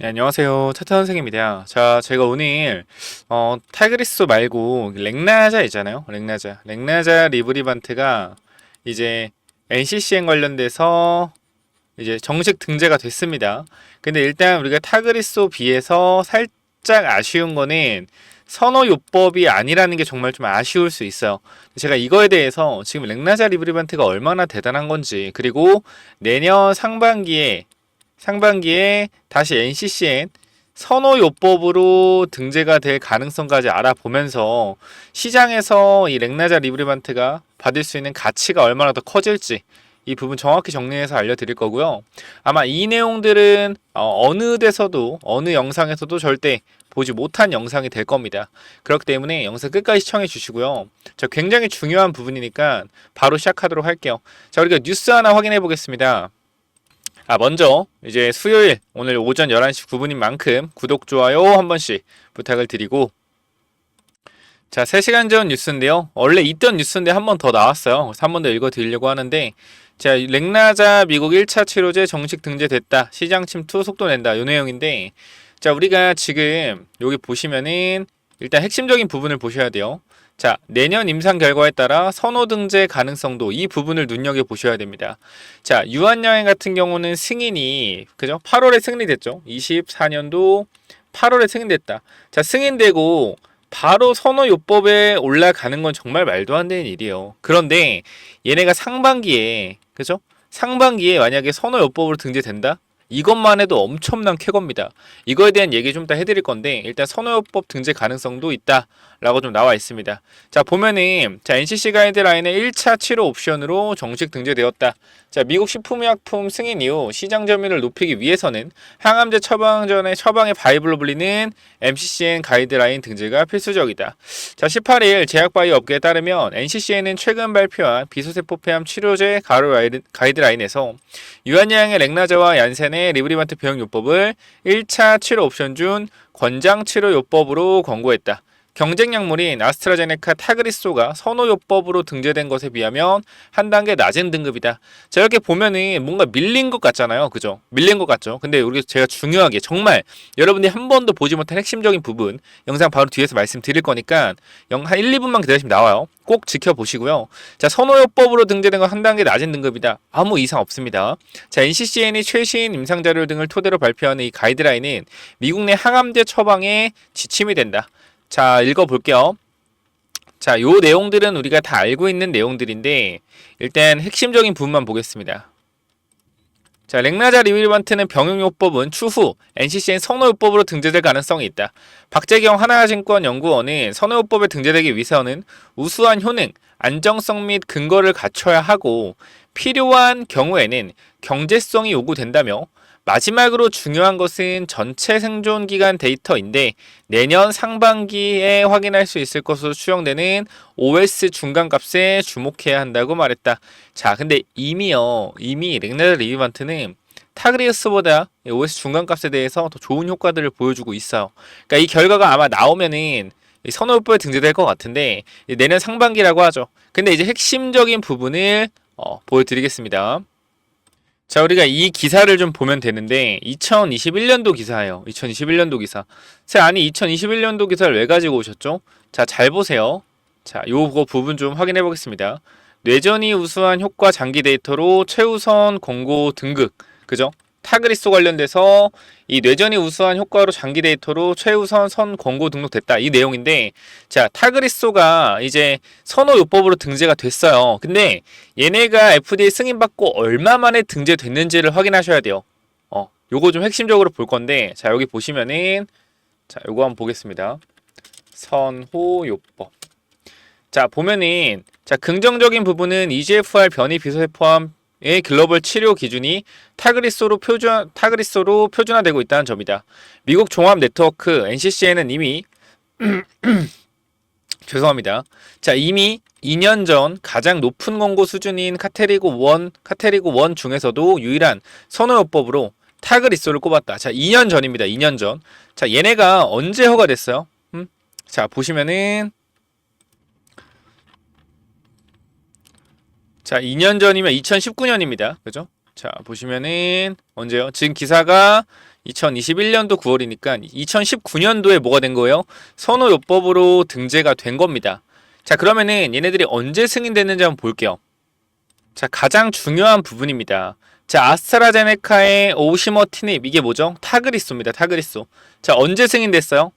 네, 안녕하세요. 차태 선생님입니다. 자, 제가 오늘 타그리스 말고 렉나자 있잖아요. 렉나자 리브리반트가 이제 NCCN 관련돼서 이제 정식 등재가 됐습니다. 근데 일단 우리가 타그리스 비해서 살짝 아쉬운 거는 선호요법이 아니라는 게 정말 좀 아쉬울 수 있어요. 제가 이거에 대해서 지금 렉나자 리브리반트가 얼마나 대단한 건지, 그리고 내년 상반기에 다시 NCCN 선호요법으로 등재가 될 가능성까지 알아보면서 시장에서 이 렉나자 리브리반트가 받을 수 있는 가치가 얼마나 더 커질지 이 부분 정확히 정리해서 알려드릴 거고요. 아마 이 내용들은 어느 데서도 어느 영상에서도 절대 보지 못한 영상이 될 겁니다. 그렇기 때문에 영상 끝까지 시청해 주시고요. 자, 굉장히 중요한 부분이니까 바로 시작하도록 할게요. 자, 우리가 뉴스 하나 확인해 보겠습니다. 먼저 이제 수요일 오늘 오전 11시 9분인 만큼 구독, 좋아요 한 번씩 부탁을 드리고, 자, 3시간 전 뉴스인데요. 원래 있던 뉴스인데 한 번 더 나왔어요. 그래서 한 번 더 읽어드리려고 하는데, 자, 렉나자 미국 1차 치료제 정식 등재됐다. 시장 침투 속도 낸다. 요 내용인데, 자, 우리가 지금 여기 보시면은 일단 핵심적인 부분을 보셔야 돼요. 자, 내년 임상 결과에 따라 선호 등재 가능성도 이 부분을 눈여겨 보셔야 됩니다. 자, 유한여행 같은 경우는 승인이 그죠? 8월에 승인됐죠. 24년도 8월에 승인됐다. 자, 승인되고 바로 선호요법에 올라가는 건 정말 말도 안 되는 일이에요. 그런데 얘네가 상반기에 그죠? 상반기에 만약에 선호요법으로 등재된다? 이것만 해도 엄청난 쾌거입니다. 이거에 대한 얘기 좀 이따 해드릴 건데, 일단 선호요법 등재 가능성도 있다 라고 좀 나와 있습니다. 자, 보면은 자, NCC 가이드라인의 1차 치료 옵션으로 정식 등재되었다. 자, 미국 식품의약품 승인 이후 시장 점유율을 높이기 위해서는 항암제 처방 전에 처방의 바이블로 불리는 MCCN 가이드라인 등재가 필수적이다. 자, 18일 제약바이오 업계에 따르면 NCCN은 최근 발표한 비소세포 폐암 치료제 가이드라인에서 유한양의 렉나자와 얀센의 리브리반트 병용요법을 1차 치료 옵션 중 권장 치료요법으로 권고했다. 경쟁 약물인 아스트라제네카 타그리소가 선호요법으로 등재된 것에 비하면 한 단계 낮은 등급이다. 자, 이렇게 보면은 뭔가 밀린 것 같잖아요. 그죠? 밀린 것 같죠? 근데 우리 제가 중요하게 정말 여러분들이 한 번도 보지 못한 핵심적인 부분 영상 바로 뒤에서 말씀드릴 거니까 한 1, 2분만 기다리시면 나와요. 꼭 지켜보시고요. 자, 선호요법으로 등재된 건 한 단계 낮은 등급이다. 아무 이상 없습니다. 자, NCCN이 최신 임상자료 등을 토대로 발표하는 이 가이드라인은 미국 내 항암제 처방에 지침이 된다. 자, 읽어볼게요. 자, 요 내용들은 우리가 다 알고 있는 내용들인데 일단 핵심적인 부분만 보겠습니다. 자, 렉나자 리브리반트는 병용요법은 추후 NCCN 선호요법으로 등재될 가능성이 있다. 박재경 하나증권 연구원은 선호요법에 등재되기 위해서는 우수한 효능, 안정성 및 근거를 갖춰야 하고 필요한 경우에는 경제성이 요구된다며, 마지막으로 중요한 것은 전체 생존 기간 데이터인데 내년 상반기에 확인할 수 있을 것으로 추정되는 OS 중간값에 주목해야 한다고 말했다. 자, 근데 이미 렉나자 리브리반트는 타그리우스보다 OS 중간값에 대해서 더 좋은 효과들을 보여주고 있어요. 그러니까 이 결과가 아마 나오면은 선호요법에 등재될 것 같은데 내년 상반기라고 하죠. 근데 이제 핵심적인 부분을 보여드리겠습니다. 자, 우리가 이 기사를 좀 보면 되는데 2021년도 기사예요. 2021년도 기사. 자, 아니 2021년도 기사를 왜 가지고 오셨죠? 자, 잘 보세요. 자, 요거 부분 좀 확인해 보겠습니다. 뇌전이 우수한 효과 장기 데이터로 최우선 공고 등급. 그죠? 타그리소 관련돼서 이 뇌전이 우수한 효과로 장기 데이터로 최우선 선 권고 등록됐다. 이 내용인데, 자, 타그리소가 이제 선호요법으로 등재가 됐어요. 근데 얘네가 FDA 승인받고 얼마 만에 등재됐는지를 확인하셔야 돼요. 요거 좀 핵심적으로 볼 건데, 자, 여기 보시면은, 자, 요거 한번 보겠습니다. 선호요법. 자, 보면은, 자, 긍정적인 부분은 EGFR 변이 비소세포암 의 글로벌 치료 기준이 타그리소로 표준화되고 있다는 점이다. 미국 종합 네트워크 NCCN은 이미 죄송합니다. 자, 이미 2년 전 가장 높은 권고 수준인 카테리고 1 중에서도 유일한 선호요법으로 타그리소를 꼽았다. 자, 2년 전입니다. 2년 전. 자, 얘네가 언제 허가됐어요? 자, 보시면은 자, 2년 전이면 2019년입니다. 그죠? 자, 보시면은 언제요? 지금 기사가 2021년도 9월이니까 2019년도에 뭐가 된 거예요? 선호요법으로 등재가 된 겁니다. 자, 그러면은 얘네들이 언제 승인됐는지 한번 볼게요. 자, 가장 중요한 부분입니다. 자, 아스트라제네카의 오시머티닙, 이게 뭐죠? 타그리소입니다. 타그리소. 자, 언제 승인됐어요?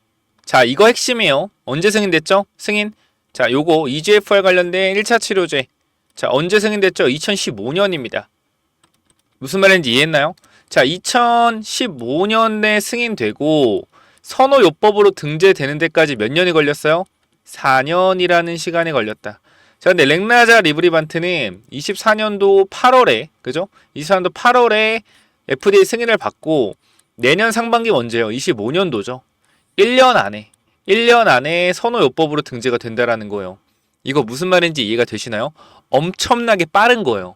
자, 이거 핵심이에요. 언제 승인됐죠? 승인. 자, 요거 EGFR 관련된 1차 치료제. 자, 언제 승인됐죠? 2015년입니다. 무슨 말인지 이해했나요? 자, 2015년에 승인되고 선호요법으로 등재되는 데까지 몇 년이 걸렸어요? 4년이라는 시간이 걸렸다. 자, 근데 렉나자 리브리반트는 24년도 8월에, 그죠? 24년도 8월에 FDA 승인을 받고 내년 상반기 언제요? 25년도죠. 1년 안에 선호요법으로 등재가 된다라는 거예요. 이거 무슨 말인지 이해가 되시나요? 엄청나게 빠른 거예요.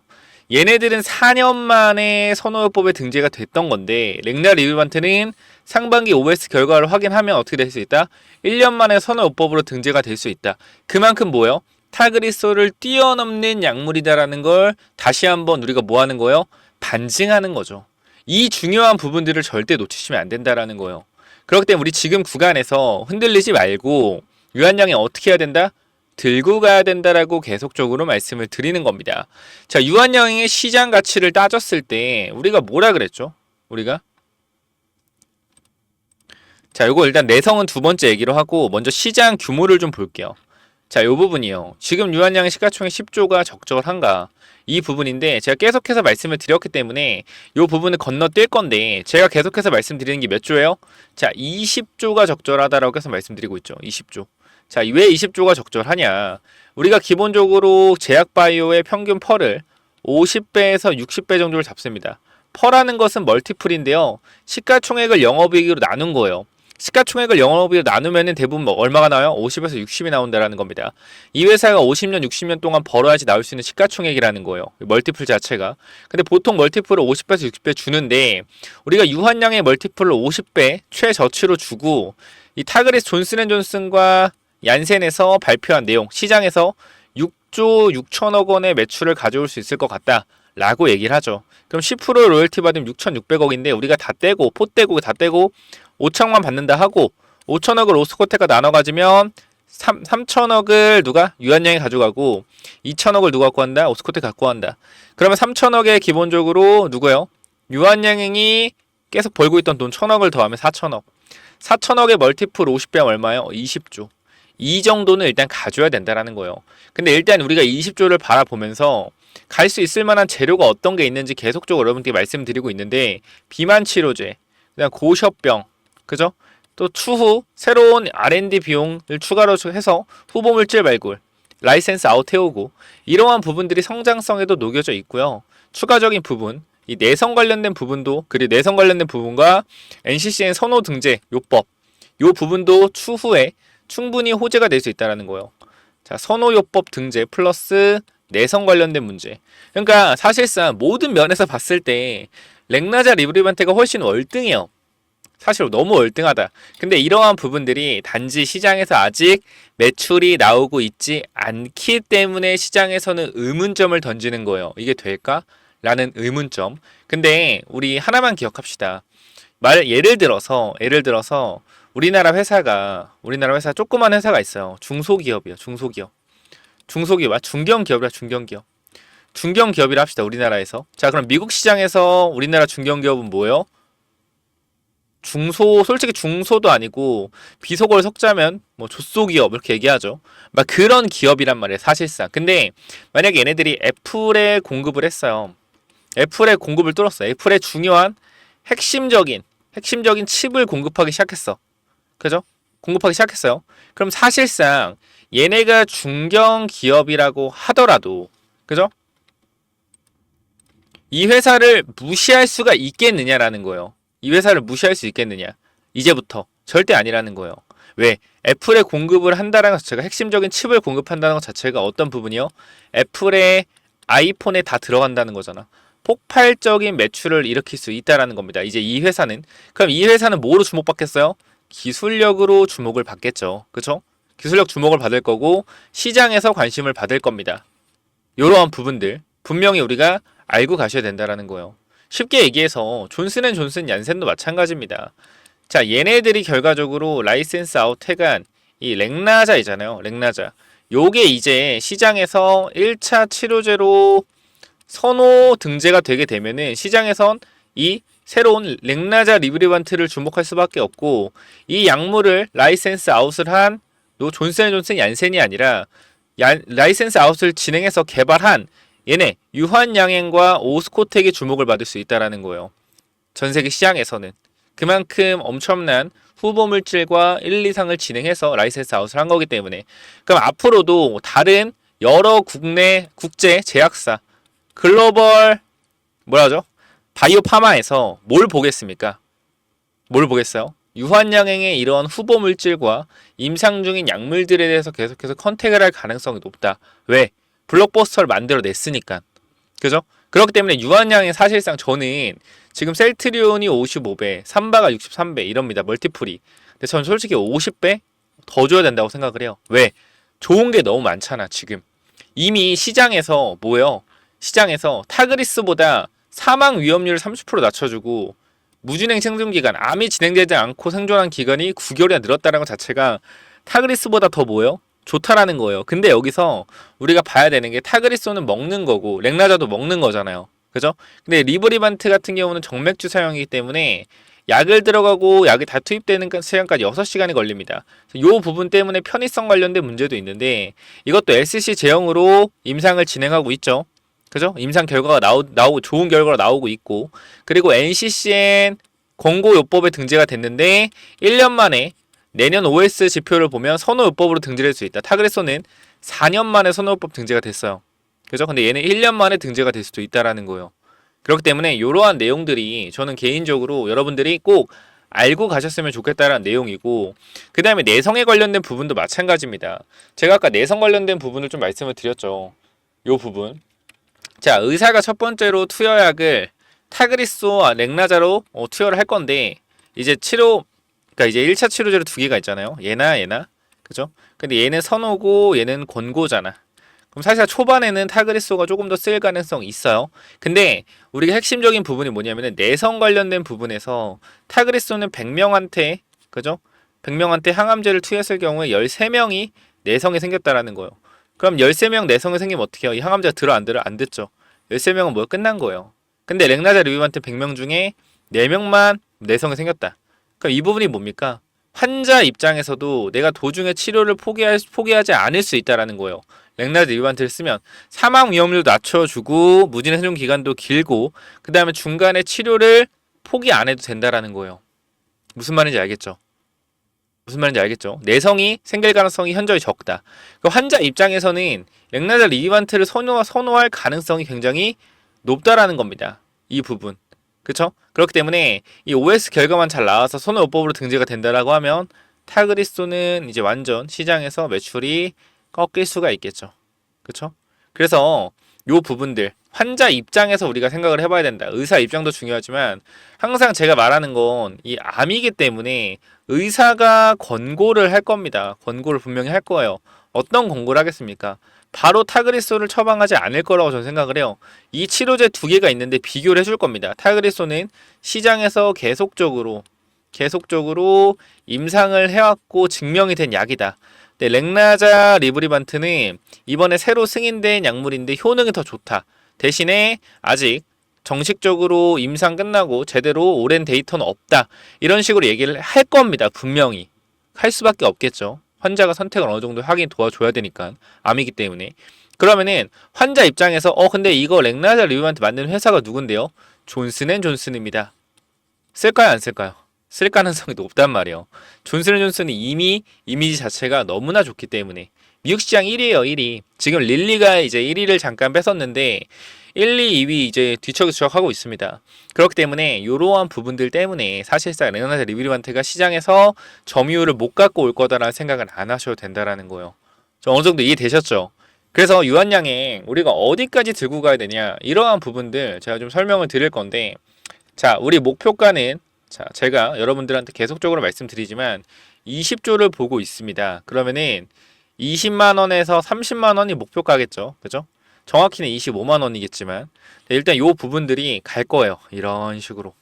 얘네들은 4년 만에 선호요법에 등재가 됐던 건데 렉나 리브리반트는 상반기 OS 결과를 확인하면 어떻게 될 수 있다? 1년 만에 선호요법으로 등재가 될 수 있다. 그만큼 뭐예요? 타그리소를 뛰어넘는 약물이다라는 걸 다시 한번 우리가 뭐 하는 거예요? 반증하는 거죠. 이 중요한 부분들을 절대 놓치시면 안 된다라는 거예요. 그렇기 때문에 우리 지금 구간에서 흔들리지 말고 유한양이 어떻게 해야 된다? 들고 가야 된다라고 계속적으로 말씀을 드리는 겁니다. 자, 유한양의 시장 가치를 따졌을 때 우리가 뭐라 그랬죠? 우리가 자, 요거 일단 내성은 두 번째 얘기로 하고 먼저 시장 규모를 좀 볼게요. 자, 요 부분이요. 지금 유한양의 시가총액 10조가 적절한가? 이 부분인데 제가 계속해서 말씀을 드렸기 때문에 요 부분을 건너뛸 건데 제가 계속해서 말씀드리는 게 몇 조예요? 자, 20조가 적절하다라고 계속 말씀드리고 있죠. 20조. 자, 왜 20조가 적절하냐? 우리가 기본적으로 제약바이오의 평균 펄을 50배에서 60배 정도를 잡습니다. 펄하는 것은 멀티플인데요. 시가총액을 영업이익으로 나눈 거예요. 시가총액을 영업이익으로 나누면 대부분 뭐 얼마가 나와요? 50에서 60이 나온다라는 겁니다. 이 회사가 50년, 60년 동안 벌어야지 나올 수 있는 시가총액이라는 거예요. 멀티플 자체가. 근데 보통 멀티플을 50배에서 60배 주는데 우리가 유한양의 멀티플을 50배 최저치로 주고 이 타그리스 존슨앤존슨과 얀센에서 발표한 내용, 시장에서 6조 6천억 원의 매출을 가져올 수 있을 것 같다 라고 얘기를 하죠. 그럼 10% 로열티 받으면 6,600억인데 우리가 다 떼고 포 떼고 다 떼고 5천만 받는다 하고 5천억을 오스코텍과 나눠 가지면 3천억을 누가? 유한양이 가져가고 2천억을 누가 갖고 간다? 오스코텍 갖고 간다. 그러면 3천억에 기본적으로 누구예요? 유한양이 계속 벌고 있던 돈 1천억을 더하면 4천억. 4천억의 멀티플 50배면 얼마예요? 20조. 이 정도는 일단 가져야 된다라는 거예요. 근데 일단 우리가 20조를 바라보면서 갈 수 있을 만한 재료가 어떤 게 있는지 계속적으로 여러분께 말씀드리고 있는데 비만 치료제, 그다음 고셔병, 그죠? 또 추후 새로운 R&D 비용을 추가로 해서 후보 물질 발굴, 라이센스 아웃 해오고 이러한 부분들이 성장성에도 녹여져 있고요. 추가적인 부분, 이 내성 관련된 부분도 그리고 내성 관련된 부분과 NCCN 선호 등재 요법 요 부분도 추후에 충분히 호재가 될 수 있다는 거예요. 자, 선호요법 등재 플러스 내성 관련된 문제. 그러니까 사실상 모든 면에서 봤을 때 렉나자 리브리반테가 훨씬 월등해요. 사실 너무 월등하다. 근데 이러한 부분들이 단지 시장에서 아직 매출이 나오고 있지 않기 때문에 시장에서는 의문점을 던지는 거예요. 이게 될까? 라는 의문점. 근데 우리 하나만 기억합시다. 예를 들어서 우리나라 회사 조그만 회사가 있어요. 중소기업이요. 중소기업. 중견기업이라 중견기업. 중견기업이라 합시다. 우리나라에서. 자, 그럼 미국 시장에서 우리나라 중견기업은 뭐예요? 솔직히 중소도 아니고 비속어를 섞자면 뭐 조소기업 이렇게 얘기하죠. 막 그런 기업이란 말이에요. 사실상. 근데 만약에 얘네들이 애플에 공급을 했어요. 애플에 공급을 뚫었어요. 애플의 중요한 핵심적인 칩을 공급하기 시작했어. 그죠? 공급하기 시작했어요. 그럼 사실상 얘네가 중견 기업이라고 하더라도, 그죠? 이 회사를 무시할 수가 있겠느냐라는 거예요. 이 회사를 무시할 수 있겠느냐? 이제부터 절대 아니라는 거예요. 왜? 애플에 공급을 한다는 것 자체가 핵심적인 칩을 공급한다는 것 자체가 어떤 부분이요? 애플의 아이폰에 다 들어간다는 거잖아. 폭발적인 매출을 일으킬 수 있다라는 겁니다. 이제 이 회사는 그럼 이 회사는 뭐로 주목받겠어요? 기술력으로 주목을 받겠죠. 그쵸? 기술력 주목을 받을 거고 시장에서 관심을 받을 겁니다. 이러한 부분들 분명히 우리가 알고 가셔야 된다라는 거예요. 쉽게 얘기해서 존슨앤존슨 얀센도 마찬가지입니다. 자, 얘네들이 결과적으로 라이센스 아웃 해간 이 렉나자이잖아요. 렉나자. 요게 이제 시장에서 1차 치료제로 선호 등재가 되게 되면은 시장에선 이 새로운 렉나자 리브리반트를 주목할 수밖에 없고, 이 약물을 라이센스 아웃을 한 존슨앤존슨 얀센이 아니라 라이센스 아웃을 진행해서 개발한 얘네 유한양행과 오스코텍의 주목을 받을 수 있다라는 거예요. 전 세계 시장에서는 그만큼 엄청난 후보 물질과 1, 2상을 진행해서 라이센스 아웃을 한 거기 때문에, 그럼 앞으로도 다른 여러 국제 제약사 글로벌 뭐라죠? 바이오 파마에서 뭘 보겠습니까? 뭘 보겠어요? 유한양행의 이런 후보 물질과 임상 중인 약물들에 대해서 계속해서 컨택을 할 가능성이 높다. 왜? 블록버스터를 만들어냈으니까. 그죠? 그렇기 때문에 유한양행 사실상 저는 지금 셀트리온이 55배, 삼바가 63배 이럽니다. 멀티플이. 근데 저는 솔직히 50배 더 줘야 된다고 생각을 해요. 왜? 좋은 게 너무 많잖아, 지금. 이미 시장에서 뭐예요? 시장에서 타그리스보다 사망 위험률을 30% 낮춰주고 무진행 생존기간, 암이 진행되지 않고 생존한 기간이 9개월이나 늘었다는 것 자체가 타그리스보다 더 뭐예요? 좋다라는 거예요. 근데 여기서 우리가 봐야 되는 게 타그리소는 먹는 거고 렉나자도 먹는 거잖아요. 그죠? 근데 리브리반트 같은 경우는 정맥주 사용이기 때문에 약을 들어가고 약이 다 투입되는 시간까지 6시간이 걸립니다. 이 부분 때문에 편의성 관련된 문제도 있는데 이것도 LCC 제형으로 임상을 진행하고 있죠. 그죠? 임상 결과가 나오고 좋은 결과가 나오고 있고, 그리고 NCCN 권고요법에 등재가 됐는데 1년 만에 내년 OS 지표를 보면 선호요법으로 등재될 수 있다. 타그레소는 4년 만에 선호요법 등재가 됐어요. 그죠? 근데 얘는 1년 만에 등재가 될 수도 있다라는 거예요. 그렇기 때문에 이러한 내용들이 저는 개인적으로 여러분들이 꼭 알고 가셨으면 좋겠다라는 내용이고, 그 다음에 내성에 관련된 부분도 마찬가지입니다. 제가 아까 내성 관련된 부분을 좀 말씀을 드렸죠. 요 부분. 자, 의사가 첫 번째로 투여약을 타그리소 렉나자로 투여를 할 건데, 이제 그러니까 이제 1차 치료제로 두 개가 있잖아요. 얘나. 그죠? 근데 얘는 선호고 얘는 권고잖아. 그럼 사실 초반에는 타그리소가 조금 더 쓸 가능성이 있어요. 근데 우리가 핵심적인 부분이 뭐냐면은 내성 관련된 부분에서 타그리소는 100명한테, 그죠? 100명한테 항암제를 투여했을 경우에 13명이 내성이 생겼다라는 거예요. 그럼 13명 내성이 생기면 어떻게 해요? 이 항암제가 안 듣죠. 13명은 뭐 끝난 거예요. 근데 렉나자 리뷰한테 100명 중에 4명만 내성이 생겼다. 그럼 이 부분이 뭡니까? 환자 입장에서도 내가 도중에 치료를 포기하지 않을 수 있다라는 거예요. 렉나자 리뷰한테를 쓰면 사망 위험률도 낮춰주고 무진행 생존 기간도 길고, 그 다음에 중간에 치료를 포기 안 해도 된다라는 거예요. 무슨 말인지 알겠죠? 내성이 생길 가능성이 현저히 적다. 그 환자 입장에서는 렉나자 리비반트를 선호할 가능성이 굉장히 높다라는 겁니다. 이 부분. 그쵸? 그렇기 때문에 이 OS 결과만 잘 나와서 선호요법으로 등재가 된다라고 하면 타그리소는 이제 완전 시장에서 매출이 꺾일 수가 있겠죠. 그쵸? 그래서 요 부분들 환자 입장에서 우리가 생각을 해봐야 된다. 의사 입장도 중요하지만 항상 제가 말하는 건 이 암이기 때문에 의사가 권고를 할 겁니다. 권고를 분명히 할 거예요. 어떤 권고를 하겠습니까? 바로 타그리소를 처방하지 않을 거라고 저는 생각을 해요. 이 치료제 두 개가 있는데 비교를 해줄 겁니다. 타그리소는 시장에서 계속적으로 임상을 해왔고 증명이 된 약이다. 네, 렉나자 리브리반트는 이번에 새로 승인된 약물인데 효능이 더 좋다. 대신에 아직 정식적으로 임상 끝나고 제대로 오랜 데이터는 없다. 이런 식으로 얘기를 할 겁니다. 분명히. 할 수밖에 없겠죠. 환자가 선택을 어느 정도 하긴 도와줘야 되니까. 암이기 때문에. 그러면은 환자 입장에서 근데 이거 렉나자 리뷰한테 만든 회사가 누군데요? 존슨앤존슨입니다. 쓸까요, 안 쓸까요? 쓸 가능성이 높단 말이에요. 존슨앤존슨은 이미 이미지 자체가 너무나 좋기 때문에. 미국 시장 1위에요, 1위. 지금 릴리가 이제 1위를 잠깐 뺏었는데 1, 2, 2위 이제 뒤척이척 하고 있습니다. 그렇기 때문에 이러한 부분들 때문에 사실상 렉나자 리브리반트가 시장에서 점유율을 못 갖고 올 거다라는 생각은 안 하셔도 된다라는 거예요. 어느 정도 이해되셨죠? 그래서 유한양행 우리가 어디까지 들고 가야 되냐, 이러한 부분들 제가 좀 설명을 드릴 건데, 자, 우리 목표가는, 자, 제가 여러분들한테 계속적으로 말씀드리지만 20조를 보고 있습니다. 그러면은 20만 원에서 30만 원이 목표가겠죠. 그죠? 정확히는 25만 원이겠지만 일단 요 부분들이 갈 거예요. 이런 식으로.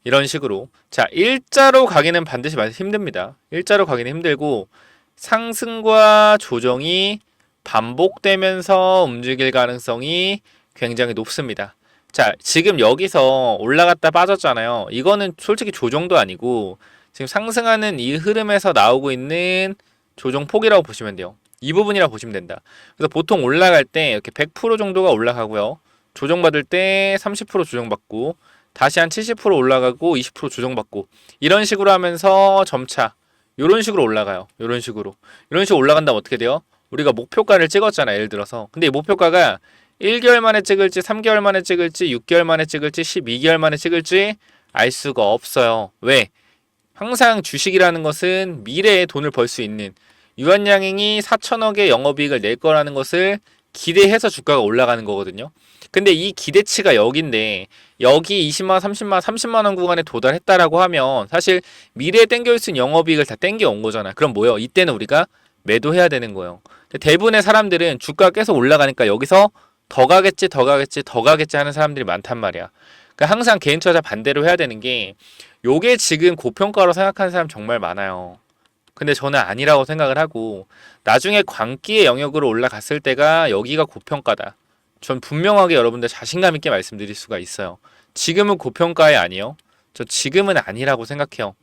이런 식으로. 자, 일자로 가기는 반드시 힘듭니다. 일자로 가기는 힘들고 상승과 조정이 반복되면서 움직일 가능성이 굉장히 높습니다. 자, 지금 여기서 올라갔다 빠졌잖아요. 이거는 솔직히 조정도 아니고 지금 상승하는 이 흐름에서 나오고 있는 조정폭이라고 보시면 돼요. 이 부분이라고 보시면 된다. 그래서 보통 올라갈 때 이렇게 100% 정도가 올라가고요. 조정받을 때 30% 조정받고 다시 한 70% 올라가고 20% 조정받고 이런 식으로 하면서 점차 이런 식으로 올라가요. 이런 식으로. 이런 식으로 올라간다면 어떻게 돼요? 우리가 목표가를 찍었잖아. 예를 들어서. 근데 이 목표가가 1개월 만에 찍을지 3개월 만에 찍을지 6개월 만에 찍을지 12개월 만에 찍을지 알 수가 없어요. 왜? 항상 주식이라는 것은 미래에 돈을 벌 수 있는 유한양행이 4천억의 영업이익을 낼 거라는 것을 기대해서 주가가 올라가는 거거든요. 근데 이 기대치가 여기인데 여기 20만, 30만, 30만 원 구간에 도달했다라고 하면 사실 미래에 땡겨올 수 있는 영업이익을 다 땡겨 온 거잖아. 그럼 뭐요? 이때는 우리가 매도해야 되는 거예요. 대부분의 사람들은 주가가 계속 올라가니까 여기서 더 가겠지, 더 가겠지, 더 가겠지 하는 사람들이 많단 말이야. 그러니까 항상 개인 투자 반대로 해야 되는 게 요게 지금 고평가로 생각하는 사람 정말 많아요. 근데 저는 아니라고 생각을 하고 나중에 광기의 영역으로 올라갔을 때가 여기가 고평가다. 전 분명하게 여러분들 자신감 있게 말씀드릴 수가 있어요. 지금은 고평가에 아니요. 저 지금은 아니라고 생각해요.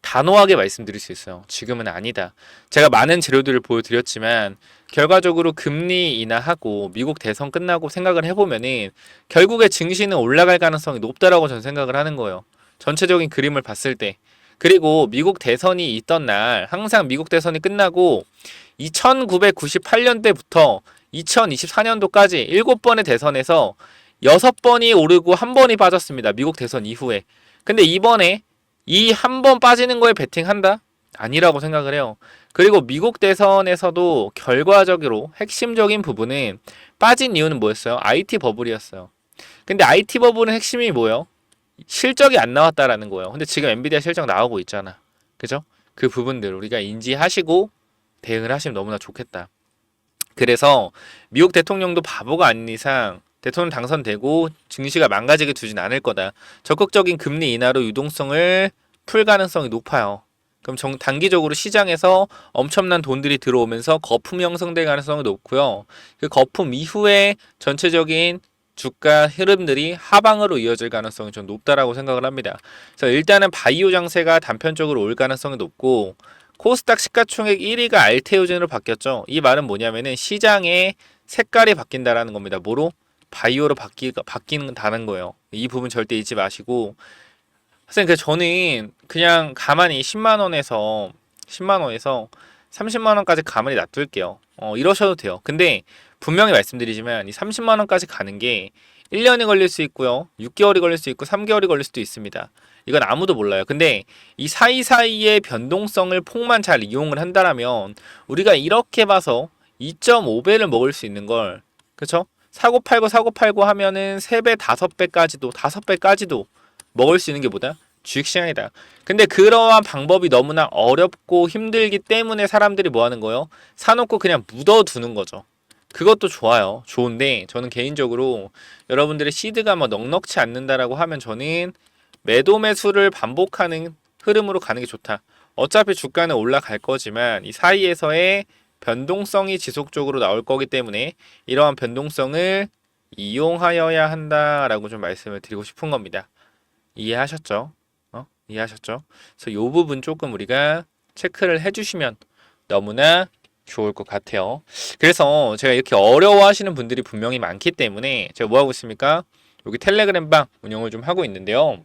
단호하게 말씀드릴 수 있어요. 지금은 아니다. 제가 많은 재료들을 보여드렸지만 결과적으로 금리 인하하고 미국 대선 끝나고 생각을 해보면은 결국에 증시는 올라갈 가능성이 높다라고 저는 생각을 하는 거예요. 전체적인 그림을 봤을 때. 그리고 미국 대선이 있던 날 항상 미국 대선이 끝나고 1998년대부터 2024년도까지 7번의 대선에서 6번이 오르고 1번이 빠졌습니다. 미국 대선 이후에. 근데 이번에 이 한 번 빠지는 거에 베팅한다? 아니라고 생각을 해요. 그리고 미국 대선에서도 결과적으로 핵심적인 부분은 빠진 이유는 뭐였어요? IT 버블이었어요. 근데 IT 버블은 핵심이 뭐예요? 실적이 안 나왔다라는 거예요. 근데 지금 엔비디아 실적 나오고 있잖아. 그죠? 그 부분들 우리가 인지하시고 대응을 하시면 너무나 좋겠다. 그래서 미국 대통령도 바보가 아닌 이상 대통령 당선되고 증시가 망가지게 두진 않을 거다. 적극적인 금리 인하로 유동성을 풀 가능성이 높아요. 그럼 단기적으로 시장에서 엄청난 돈들이 들어오면서 거품이 형성될 가능성이 높고요. 그 거품 이후에 전체적인 주가 흐름들이 하방으로 이어질 가능성이 좀 높다라고 생각을 합니다. 그래서 일단은 바이오 장세가 단편적으로 올 가능성이 높고 코스닥 시가총액 1위가 알테오젠으로 바뀌었죠. 이 말은 뭐냐면은 시장의 색깔이 바뀐다라는 겁니다. 뭐로? 바이오로 바뀌는다는 거예요. 이 부분 절대 잊지 마시고. 선생님, 저는 그냥 가만히 10만 원에서 30만 원까지 가만히 놔둘게요. 이러셔도 돼요. 근데 분명히 말씀드리지만 이 30만 원까지 가는 게 1년이 걸릴 수 있고요. 6개월이 걸릴 수 있고 3개월이 걸릴 수도 있습니다. 이건 아무도 몰라요. 근데 이 사이사이의 변동성을 폭만 잘 이용을 한다라면 우리가 이렇게 봐서 2.5배를 먹을 수 있는 걸, 그쵸? 사고 팔고 하면은 3배, 5배까지도 먹을 수 있는 게 뭐다? 주식시장이다. 근데 그러한 방법이 너무나 어렵고 힘들기 때문에 사람들이 뭐 하는 거예요? 사놓고 그냥 묻어두는 거죠. 그것도 좋아요. 좋은데 저는 개인적으로 여러분들의 시드가 뭐 넉넉치 않는다라고 하면 저는 매도 매수를 반복하는 흐름으로 가는 게 좋다. 어차피 주가는 올라갈 거지만 이 사이에서의 변동성이 지속적으로 나올 거기 때문에 이러한 변동성을 이용하여야 한다라고 좀 말씀을 드리고 싶은 겁니다. 이해하셨죠? 이해하셨죠? 그래서 이 부분 조금 우리가 체크를 해주시면 너무나 좋을 것 같아요. 그래서 제가 이렇게 어려워하시는 분들이 분명히 많기 때문에 제가 뭐 하고 있습니까? 여기 텔레그램방 운영을 좀 하고 있는데요.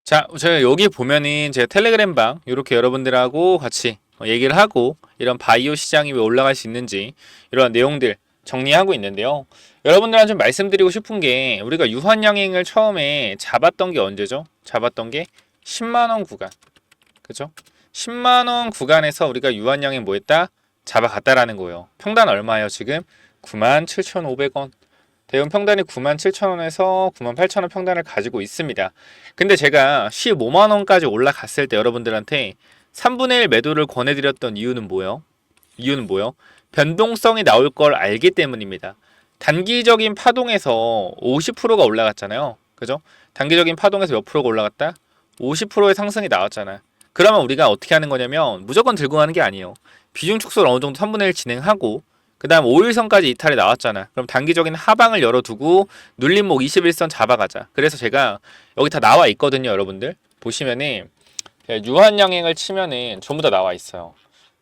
자, 제가 여기 보면은 제가 텔레그램방 이렇게 여러분들하고 같이 얘기를 하고 이런 바이오 시장이 왜 올라갈 수 있는지 이런 내용들 정리하고 있는데요. 여러분들한테 좀 말씀드리고 싶은 게 우리가 유한양행을 처음에 잡았던 게 언제죠? 잡았던 게 10만원 구간. 그죠? 10만원 구간에서 우리가 유한양행 뭐 했다? 잡아갔다라는 거예요. 평단 얼마예요 지금? 97,500원. 대형 평단이 97,000원에서 98,000원 평단을 가지고 있습니다. 근데 제가 15만원까지 올라갔을 때 여러분들한테 3분의 1 매도를 권해드렸던 이유는 뭐예요? 변동성이 나올 걸 알기 때문입니다. 단기적인 파동에서 50%가 올라갔잖아요. 그죠? 단기적인 파동에서 몇 프로가 올라갔다? 50%의 상승이 나왔잖아요. 그러면 우리가 어떻게 하는 거냐면 무조건 들고 가는 게 아니에요. 비중 축소를 어느 정도 3분의 1 진행하고 그 다음 5일선까지 이탈이 나왔잖아. 그럼 단기적인 하방을 열어두고 눌림목 21선 잡아가자. 그래서 제가 여기 다 나와 있거든요. 여러분들 보시면은 유한양행을 치면은 전부 다 나와 있어요.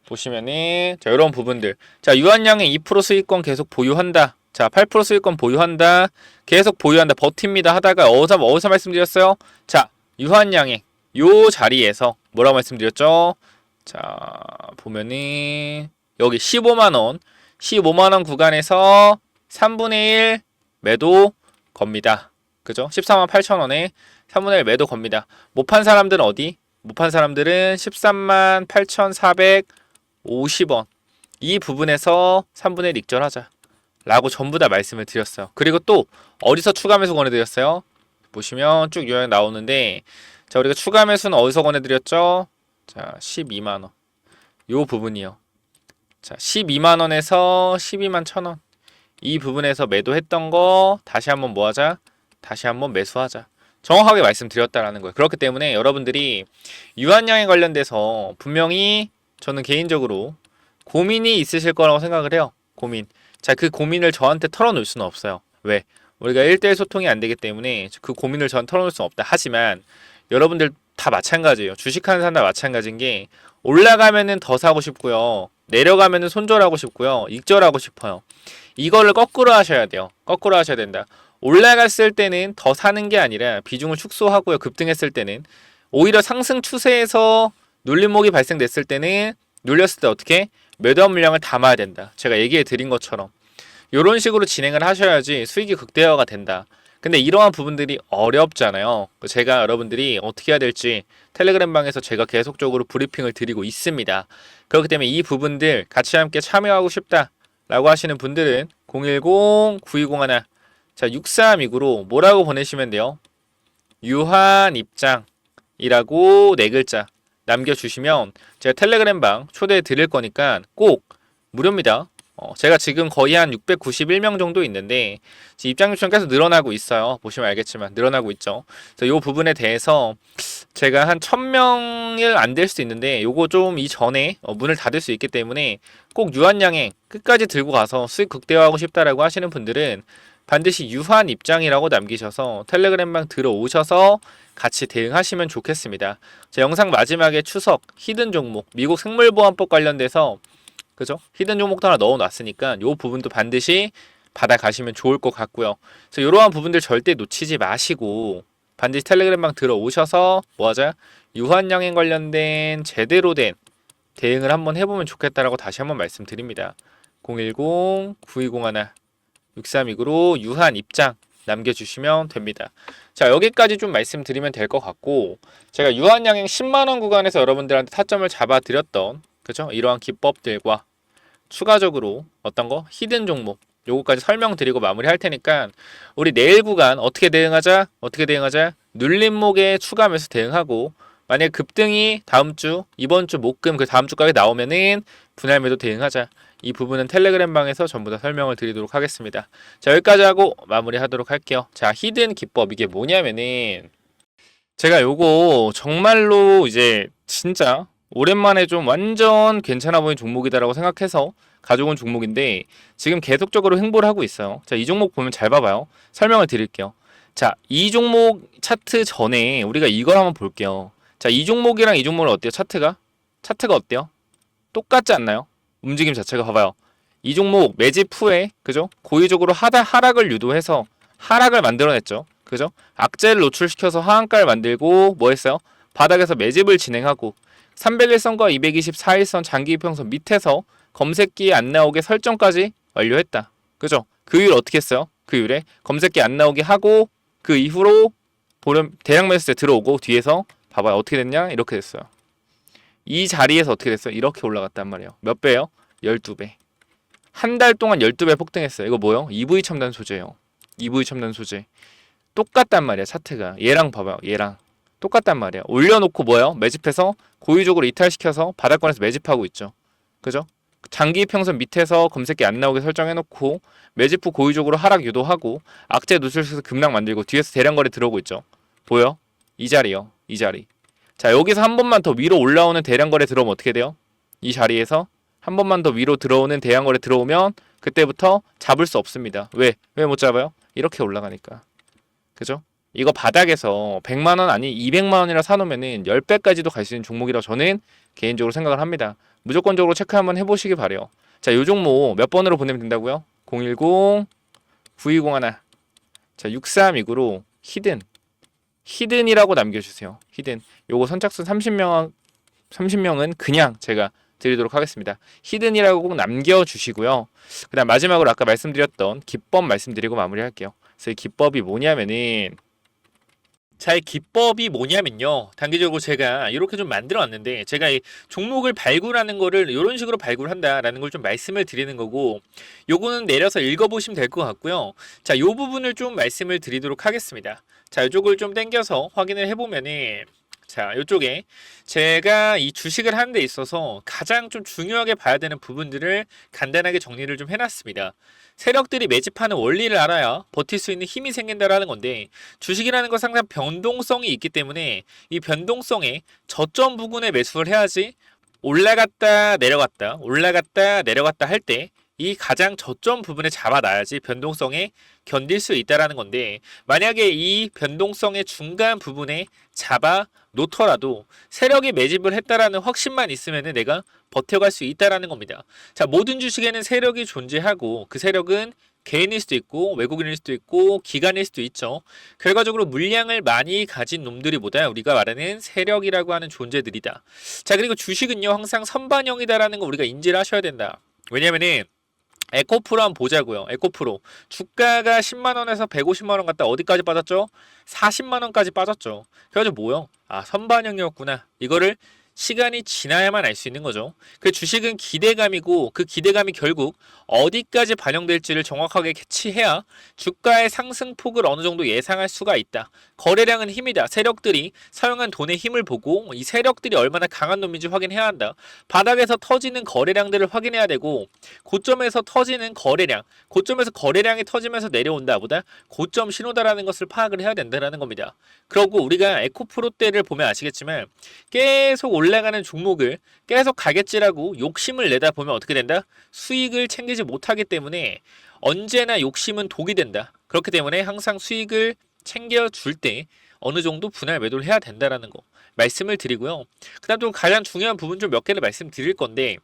보시면은 자, 이런 부분들. 자, 유한양행 2% 수익권 계속 보유한다. 자, 8% 수익권 보유한다. 계속 보유한다. 버팁니다 하다가 어디서 말씀드렸어요? 자, 유한양행 요 자리에서 뭐라고 말씀드렸죠? 자, 보면은 여기 15만 원 구간에서 3분의 1 매도 겁니다. 그죠? 14만 8천 원에 3분의 1 매도 겁니다. 못 판 사람들은 어디? 못 판 사람들은 13만 8,450원 이 부분에서 3분의 1 익절하자 라고 전부 다 말씀을 드렸어요. 그리고 또 어디서 추가 매수 권해드렸어요? 보시면 쭉 요약 나오는데 자, 우리가 추가 매수는 어디서 권해드렸죠? 자, 12만원 요 부분이요. 자, 12만원에서 12만 1,000원 이 부분에서 매도했던 거 다시 한번 뭐하자? 다시 한번 매수하자. 정확하게 말씀드렸다라는 거예요. 그렇기 때문에 여러분들이 유한양에 관련돼서 분명히 저는 개인적으로 고민이 있으실 거라고 생각을 해요. 고민. 자, 그 고민을 저한테 털어놓을 수는 없어요. 왜? 우리가 1대1 소통이 안 되기 때문에 그 고민을 저한테 털어놓을 수는 없다. 하지만 여러분들 다 마찬가지예요. 주식하는 사람 다 마찬가지인 게 올라가면은 더 사고 싶고요. 내려가면은 손절하고 싶고요. 익절하고 싶어요. 이거를 거꾸로 하셔야 돼요. 거꾸로 하셔야 된다. 올라갔을 때는 더 사는 게 아니라 비중을 축소하고요. 급등했을 때는 오히려 상승 추세에서 눌림목이 발생됐을 때는 눌렸을 때 어떻게? 매도한 물량을 담아야 된다. 제가 얘기해 드린 것처럼 이런 식으로 진행을 하셔야지 수익이 극대화가 된다. 근데 이러한 부분들이 어렵잖아요. 제가 여러분들이 어떻게 해야 될지 텔레그램 방에서 제가 계속적으로 브리핑을 드리고 있습니다. 그렇기 때문에 이 부분들 같이 함께 참여하고 싶다 라고 하시는 분들은 010-9201 자, 6329로 뭐라고 보내시면 돼요? 유한 입장이라고 네 글자 남겨주시면 제가 텔레그램 방 초대해 드릴 거니까 꼭 무료입니다. 제가 지금 거의 한 691명 정도 있는데 입장 요청 계속 늘어나고 있어요. 보시면 알겠지만 늘어나고 있죠. 그래서 이 부분에 대해서 제가 한 1000명이 안 될 수도 있는데 요거 좀 이전에 문을 닫을 수 있기 때문에 꼭 유한양행 끝까지 들고 가서 수익 극대화하고 싶다라고 하시는 분들은 반드시 유한 입장이라고 남기셔서 텔레그램방 들어오셔서 같이 대응하시면 좋겠습니다. 제 영상 마지막에 추석 히든 종목 미국 생물보안법 관련돼서 그죠? 히든 종목도 하나 넣어놨으니까 이 부분도 반드시 받아가시면 좋을 것 같고요. 그래서 이러한 부분들 절대 놓치지 마시고 반드시 텔레그램방 들어오셔서 뭐하자? 유한양행 관련된 제대로 된 대응을 한번 해보면 좋겠다라고 다시 한번 말씀드립니다. 010-9201 6329로 유한 입장 남겨주시면 됩니다. 자, 여기까지 좀 말씀드리면 될 것 같고 제가 유한양행 10만원 구간에서 여러분들한테 타점을 잡아드렸던 그죠? 이러한 기법들과 추가적으로 어떤 거? 히든 종목 요거까지 설명드리고 마무리할 테니까 우리 내일 구간 어떻게 대응하자? 어떻게 대응하자? 눌림목에 추가 매수 대응하고 만약 급등이 다음 주, 이번 주 목금 그 다음 주까지 나오면은 분할 매도 대응하자. 이 부분은 텔레그램 방에서 전부 다 설명을 드리도록 하겠습니다. 자, 여기까지 하고 마무리하도록 할게요. 자, 히든 기법 이게 뭐냐면은 제가 요거 정말로 이제 진짜 오랜만에 좀 완전 괜찮아 보이는 종목이다라고 생각해서 가져온 종목인데 지금 계속적으로 횡보를 하고 있어요. 자, 이 종목 보면 잘 봐봐요. 설명을 드릴게요. 자, 이 종목 차트 전에 우리가 이걸 한번 볼게요. 자, 이 종목이랑 이 종목은 어때요? 차트가 어때요? 똑같지 않나요? 움직임 자체가 봐봐요. 이 종목 매집 후에 그죠? 고의적으로 하락을 유도해서 하락을 만들어냈죠. 그죠? 악재를 노출시켜서 하한가를 만들고 뭐 했어요? 바닥에서 매집을 진행하고 301선과 224일선 장기 이평선 밑에서 검색기에 안 나오게 설정까지 완료했다. 그죠? 그 이후에 어떻게 했어요? 그 이후에 검색기 안 나오게 하고 그 이후로 보름 대량 매수세 들어오고 뒤에서 봐봐요. 어떻게 됐냐? 이렇게 됐어요. 이 자리에서 어떻게 됐어요? 이렇게 올라갔단 말이에요. 몇 배요? 12배. 한 달 동안 12배 폭등했어요. 이거 뭐요? EV 첨단 소재예요. EV 첨단 소재. 똑같단 말이야. 차트가. 얘랑 봐봐요. 얘랑. 똑같단 말이야. 올려놓고 뭐예요? 매집해서 고의적으로 이탈시켜서 바닥권에서 매집하고 있죠. 그죠? 장기 이평선 밑에서 검색기 안 나오게 설정해놓고 매집 후 고의적으로 하락 유도하고 악재 노출해서 급락 만들고 뒤에서 대량거래 들어오고 있죠. 보여? 이 자리요. 이 자리. 자, 여기서 한 번만 더 위로 올라오는 대량거래 들어오면 어떻게 돼요? 이 자리에서 한 번만 더 위로 들어오는 대량거래 들어오면 그때부터 잡을 수 없습니다. 왜? 왜 못 잡아요? 이렇게 올라가니까. 그죠? 이거 바닥에서 100만원 아니 200만원이라 사놓으면은 10배까지도 갈 수 있는 종목이라고 저는 개인적으로 생각을 합니다. 무조건적으로 체크 한번 해보시기 바래요. 자, 요 종목 몇 번으로 보내면 된다고요? 010-9201. 자, 6329로 히든이라고 남겨주세요. 히든. 요거 선착순 30명은 그냥 제가 드리도록 하겠습니다. 히든이라고 꼭 남겨주시고요. 그 다음 마지막으로 아까 말씀드렸던 기법 말씀드리고 마무리할게요. 그래서 이 기법이 뭐냐면은, 자, 이 기법이 뭐냐면요. 단기적으로 제가 이렇게 좀 만들어 왔는데, 제가 이 종목을 발굴하는 거를 이런 식으로 발굴한다라는 걸 좀 말씀을 드리는 거고, 요거는 내려서 읽어보시면 될 것 같고요. 자, 요 부분을 좀 말씀을 드리도록 하겠습니다. 자, 이쪽을 좀 당겨서 확인을 해보면은, 자, 이쪽에 제가 이 주식을 하는 데 있어서 가장 좀 중요하게 봐야 되는 부분들을 간단하게 정리를 좀 해놨습니다. 세력들이 매집하는 원리를 알아야 버틸 수 있는 힘이 생긴다라는 건데, 주식이라는 것은 항상 변동성이 있기 때문에 이 변동성에 저점 부근에 매수를 해야지 올라갔다 내려갔다 할 때 이 가장 저점 부분에 잡아놔야지 변동성에 견딜 수 있다라는 건데, 만약에 이 변동성의 중간 부분에 잡아 놓더라도 세력이 매집을 했다라는 확신만 있으면은 내가 버텨갈 수 있다라는 겁니다. 자, 모든 주식에는 세력이 존재하고 그 세력은 개인일 수도 있고 외국인일 수도 있고 기관일 수도 있죠. 결과적으로 물량을 많이 가진 놈들이보다 우리가 말하는 세력이라고 하는 존재들이다. 자, 그리고 주식은요 항상 선반영이다라는 거 우리가 인지를 하셔야 된다. 왜냐면은 에코프로 한번 보자고요. 에코프로 주가가 10만원에서 150만원 갔다 어디까지 빠졌죠? 40만원까지 빠졌죠. 그래가지고 뭐요? 아, 선반영이었구나. 이거를 시간이 지나야만 알 수 있는 거죠. 그 주식은 기대감이고 그 기대감이 결국 어디까지 반영될지를 정확하게 캐치해야 주가의 상승폭을 어느 정도 예상할 수가 있다. 거래량은 힘이다. 세력들이 사용한 돈의 힘을 보고 이 세력들이 얼마나 강한 놈인지 확인해야 한다. 바닥에서 터지는 거래량들을 확인해야 되고, 고점에서 터지는 거래량, 고점에서 거래량이 터지면서 내려온다 보다 고점 신호다라는 것을 파악을 해야 된다는 겁니다. 그리고 우리가 에코프로 때를 보면 아시겠지만 계속 올라가는 종목을 계속 가겠지라고 욕심을 내다 보면 어떻게 된다? 수익을 챙기지 못하기 때문에 언제나 욕심은 독이 된다. 그렇기 때문에 항상 수익을 챙겨줄 때 어느 정도 분할 매도를 해야 된다라는 거 말씀을 드리고요. 그 다음 또 가장 중요한 부분 좀 몇 개를 말씀드릴 건데,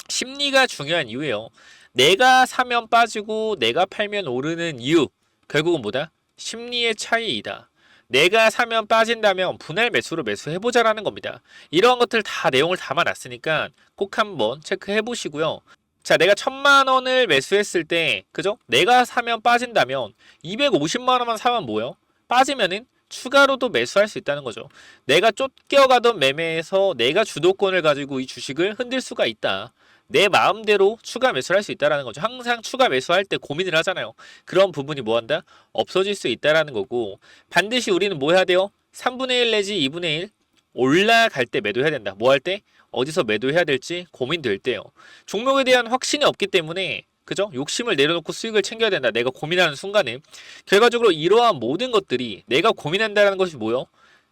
심리가 중요한 이유예요. 내가 사면 빠지고 내가 팔면 오르는 이유, 결국은 뭐다? 심리의 차이이다. 내가 사면 빠진다면 분할 매수로 매수해보자라는 겁니다. 이러한 것들 다 내용을 담아놨으니까 꼭 한번 체크해 보시고요. 자, 내가 1000만원을 매수했을 때, 그죠? 내가 사면 빠진다면 250만원만 사면 뭐예요? 빠지면은 추가로도 매수할 수 있다는 거죠. 내가 쫓겨가던 매매에서 내가 주도권을 가지고 이 주식을 흔들 수가 있다. 내 마음대로 추가 매수를 할 수 있다는 거죠. 항상 추가 매수할 때 고민을 하잖아요. 그런 부분이 뭐한다? 없어질 수 있다는 거고, 반드시 우리는 뭐 해야 돼요? 3분의 1 내지 2분의 1 올라갈 때 매도해야 된다. 뭐 할 때? 어디서 매도해야 될지 고민될 때요. 종목에 대한 확신이 없기 때문에, 그죠? 욕심을 내려놓고 수익을 챙겨야 된다. 내가 고민하는 순간에 결과적으로 이러한 모든 것들이 내가 고민한다는 것이 뭐요?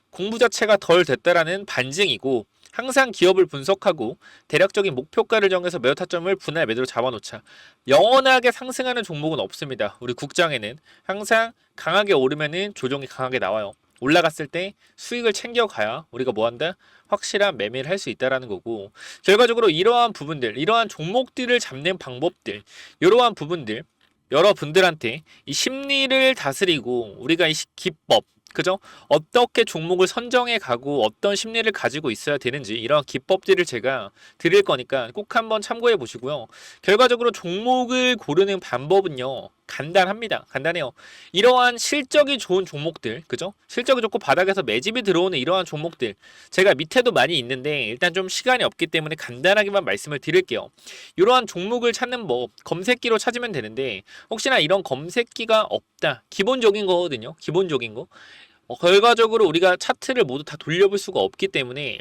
공부 자체가 덜 됐다라는 반증이고, 항상 기업을 분석하고 대략적인 목표가를 정해서 매도 타점을 분할 매도로 잡아놓자. 영원하게 상승하는 종목은 없습니다. 우리 국장에는 항상 강하게 오르면은 조정이 강하게 나와요. 올라갔을 때 수익을 챙겨가야 우리가 뭐한다? 확실한 매매를 할 수 있다라는 거고, 결과적으로 이러한 부분들, 이러한 종목들을 잡는 방법들, 이러한 부분들 여러분들한테 이 심리를 다스리고 우리가 이 기법, 그죠? 어떻게 종목을 선정해 가고 어떤 심리를 가지고 있어야 되는지 이런 기법들을 제가 드릴 거니까 꼭 한번 참고해 보시고요. 결과적으로 종목을 고르는 방법은요, 간단합니다. 간단해요. 이러한 실적이 좋은 종목들, 그죠? 실적이 좋고 바닥에서 매집이 들어오는 이러한 종목들, 제가 밑에도 많이 있는데 일단 좀 시간이 없기 때문에 간단하게만 말씀을 드릴게요. 이러한 종목을 찾는 법, 검색기로 찾으면 되는데, 혹시나 이런 검색기가 없다, 기본적인 거거든요. 기본적인 거. 결과적으로 우리가 차트를 모두 다 돌려볼 수가 없기 때문에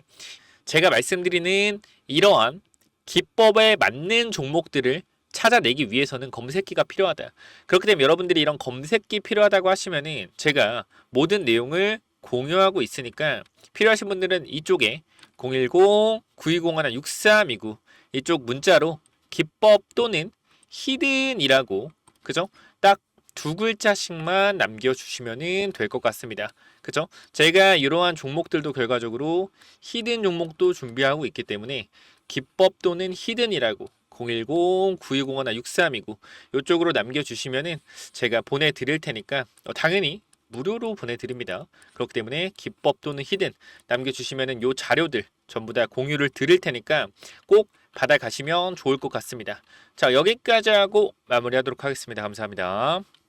제가 말씀드리는 이러한 기법에 맞는 종목들을 찾아내기 위해서는 검색기가 필요하다. 그렇기 때문에 여러분들이 이런 검색기 필요하다고 하시면은 제가 모든 내용을 공유하고 있으니까 필요하신 분들은 이쪽에 010-9201-6329 이쪽 문자로 기법 또는 히든이라고 그죠? 딱 두 글자씩만 남겨주시면 될 것 같습니다. 그죠? 제가 이러한 종목들도 결과적으로 히든 종목도 준비하고 있기 때문에 기법 또는 히든이라고 010-9201-6329 이쪽으로 남겨주시면은 제가 보내드릴 테니까 당연히 무료로 보내드립니다. 그렇기 때문에 기법 또는 히든 남겨주시면은 요 자료들 전부 다 공유를 드릴 테니까 꼭 받아가시면 좋을 것 같습니다. 자, 여기까지 하고 마무리하도록 하겠습니다. 감사합니다.